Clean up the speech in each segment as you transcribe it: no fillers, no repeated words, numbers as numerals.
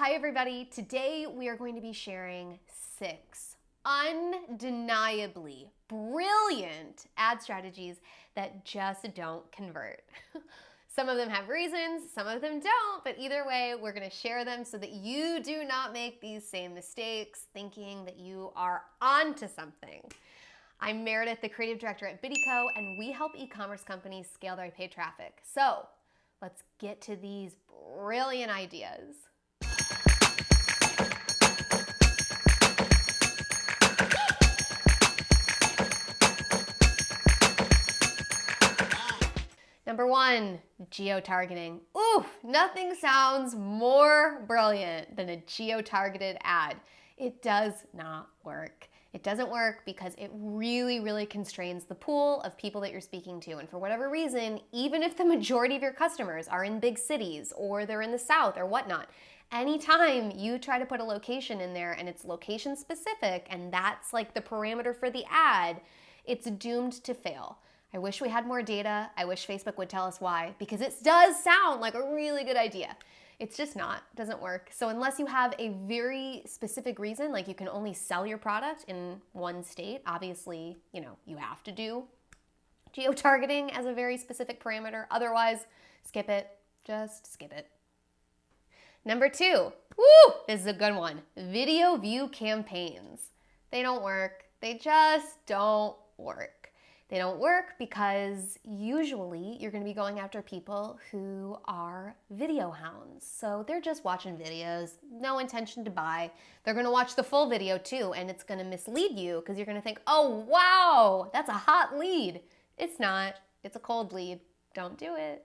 Hi everybody, today we are going to be sharing 6 undeniably brilliant ad strategies that just don't convert. Some of them have reasons, some of them don't, but either way, we're going to share them so that you do not make these same mistakes thinking that you are onto something. I'm Meredith, the creative director at Biddyco, and we help e-commerce companies scale their paid traffic. So let's get to these brilliant ideas. Number 1, geo-targeting. Ooh, nothing sounds more brilliant than a geo-targeted ad. It does not work. It doesn't work because it really constrains the pool of people that you're speaking to. And for whatever reason, even if the majority of your customers are in big cities or they're in the South or whatnot, anytime you try to put a location in there and it's location specific and that's like the parameter for the ad, it's doomed to fail. I wish we had more data. I wish Facebook would tell us why, because it does sound like a really good idea. It's just not, doesn't work. So unless you have a very specific reason, like you can only sell your product in one state, obviously, you have to do geo-targeting as a very specific parameter. Otherwise, skip it, just skip it. Number 2, this is a good one. Video view campaigns. They don't work. They just don't work. They don't work because usually you're going to be going after people who are video hounds. So they're just watching videos, no intention to buy. They're going to watch the full video too, and it's going to mislead you because you're going to think, oh, wow, that's a hot lead. It's not. It's a cold lead. Don't do it.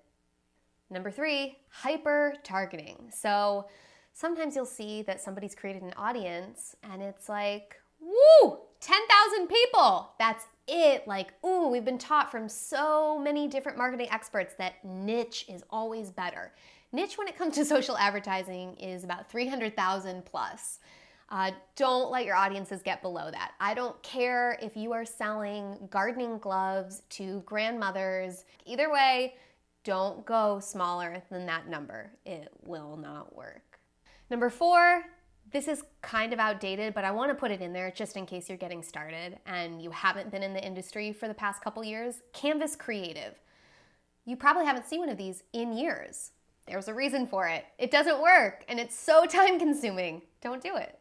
Number 3, hyper targeting. So sometimes you'll see that somebody's created an audience and it's like, woo, 10,000 people. That's it. Like, ooh, we've been taught from so many different marketing experts that niche is always better. Niche when it comes to social advertising is about 300,000 plus. Don't let your audiences get below that. I don't care if you are selling gardening gloves to grandmothers. Either way, don't go smaller than that number. It will not work. Number 4, this is kind of outdated, but I want to put it in there just in case you're getting started and you haven't been in the industry for the past couple years. Canvas Creative. You probably haven't seen one of these in years. There's a reason for it. It doesn't work and it's so time consuming. Don't do it.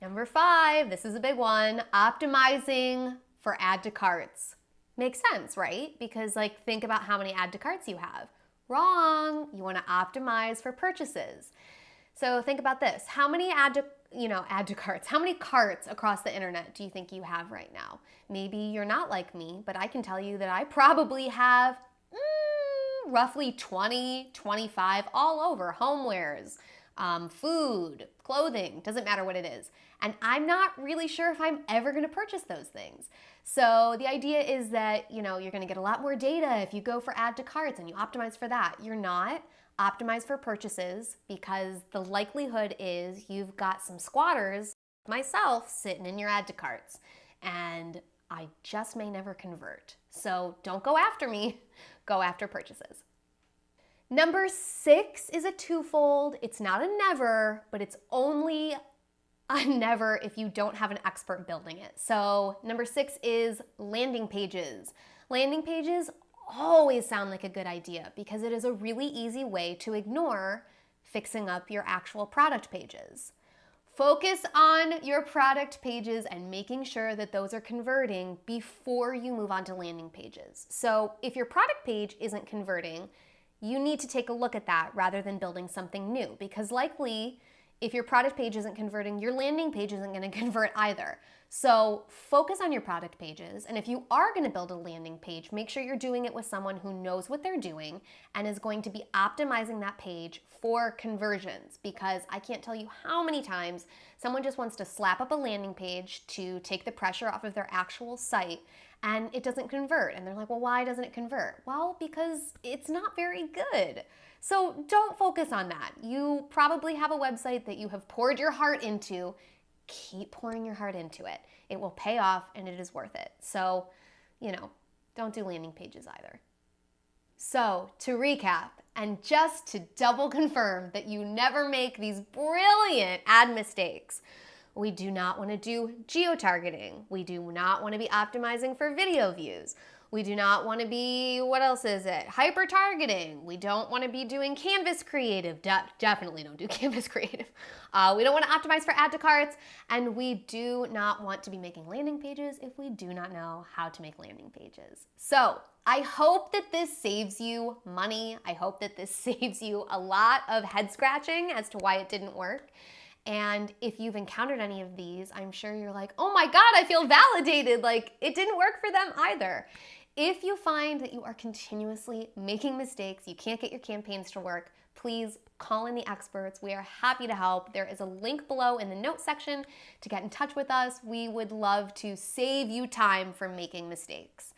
Number 5, this is a big one, optimizing for add to carts. Makes sense, right? Because think about how many add to carts you have. Wrong. You want to optimize for purchases. So think about this. How many add to carts, how many carts across the internet do you think you have right now? Maybe you're not like me, but I can tell you that I probably have roughly 20, 25 all over. Homewares, food, clothing, doesn't matter what it is. And I'm not really sure if I'm ever going to purchase those things. So the idea is that, you're going to get a lot more data if you go for add to carts and you optimize for that. You're not. Optimize for purchases because the likelihood is you've got some squatters, myself, sitting in your add to carts. And I just may never convert. So don't go after me. Go after purchases. Number 6 is a twofold. It's not a never, but it's only a never if you don't have an expert building it. So number 6 is landing pages. Landing pages always sound like a good idea because it is a really easy way to ignore fixing up your actual product pages. Focus on your product pages and making sure that those are converting before you move on to landing pages. So if your product page isn't converting, you need to take a look at that rather than building something new because likely if your product page isn't converting, your landing page isn't going to convert either. So focus on your product pages, and if you are going to build a landing page, make sure you're doing it with someone who knows what they're doing and is going to be optimizing that page for conversions, because I can't tell you how many times someone just wants to slap up a landing page to take the pressure off of their actual site and it doesn't convert. And they're like, well, why doesn't it convert? Well, because it's not very good. So don't focus on that. You probably have a website that you have poured your heart into. Keep pouring your heart into it. It will pay off and it is worth it. So, don't do landing pages either. So to recap, and just to double confirm that you never make these brilliant ad mistakes, we do not want to do geo-targeting. We do not want to be optimizing for video views. We do not want to be, what else is it? Hyper-targeting. We don't want to be doing Canvas creative. Definitely don't do Canvas creative. We don't want to optimize for add to carts. And we do not want to be making landing pages if we do not know how to make landing pages. So I hope that this saves you money. I hope that this saves you a lot of head scratching as to why it didn't work. And if you've encountered any of these, I'm sure you're like, oh my God, I feel validated. Like it didn't work for them either. If you find that you are continuously making mistakes, you can't get your campaigns to work, please call in the experts. We are happy to help. There is a link below in the notes section to get in touch with us. We would love to save you time from making mistakes.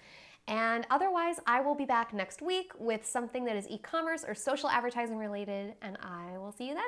And otherwise, I will be back next week with something that is e-commerce or social advertising related, and I will see you then.